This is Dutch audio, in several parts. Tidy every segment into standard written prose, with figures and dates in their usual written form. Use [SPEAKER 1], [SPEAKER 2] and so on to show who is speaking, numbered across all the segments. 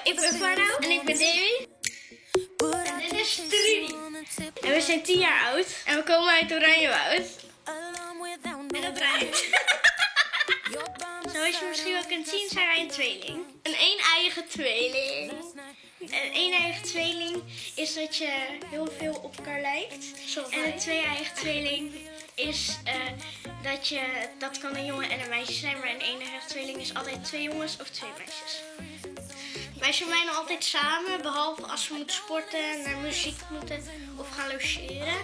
[SPEAKER 1] Ik ben Farno. En ik ben Davy. En dit is Trudy. En we zijn 10 jaar oud. En we komen uit Oranjewoud. En dat rijdt. Zoals je misschien wel kunt zien zijn wij een tweeling. Een één-eigen tweeling. Een één-eigen tweeling is dat je heel veel op elkaar lijkt. En een twee-eigen tweeling is dat kan een jongen en een meisje zijn. Maar een één-eigen tweeling is altijd 2 jongens of 2 meisjes. Wij zijn bijna altijd samen, behalve als we moeten sporten, naar muziek moeten of gaan logeren. Ja.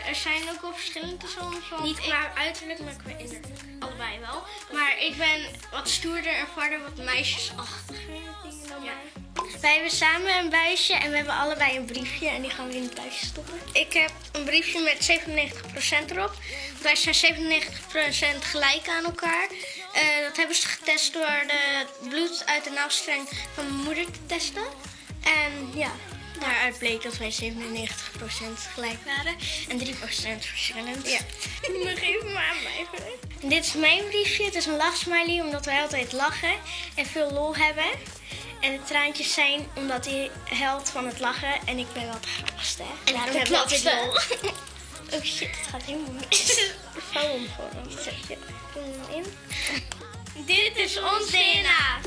[SPEAKER 1] Er zijn ook wel verschillende tussen ons. Niet qua uiterlijk, maar qua innerlijk. Allebei wel. Maar ik ben wat stoerder en Farno wat meisjesachtiger. Ja. Wij hebben samen een buisje en we hebben allebei een briefje en die gaan we in het buisje stoppen. Ik heb een briefje met 97% erop. Wij zijn 97% gelijk aan elkaar. Dat hebben ze getest door het bloed uit de navelstreng van mijn moeder te testen. En ja, daaruit bleek dat wij 97% gelijk waren en 3% verschillend. Ja. Maar geef me aan mij. Dit is mijn briefje. Het is een lachsmiley omdat wij altijd lachen en veel lol hebben. En de traantjes zijn omdat hij helpt van het lachen en ik ben wel de grappigste. En daarom heb ik altijd lol. Oh shit, het gaat helemaal mis. Foam voor hem. Zeg je. Doe hem in. Dit is ons DNA.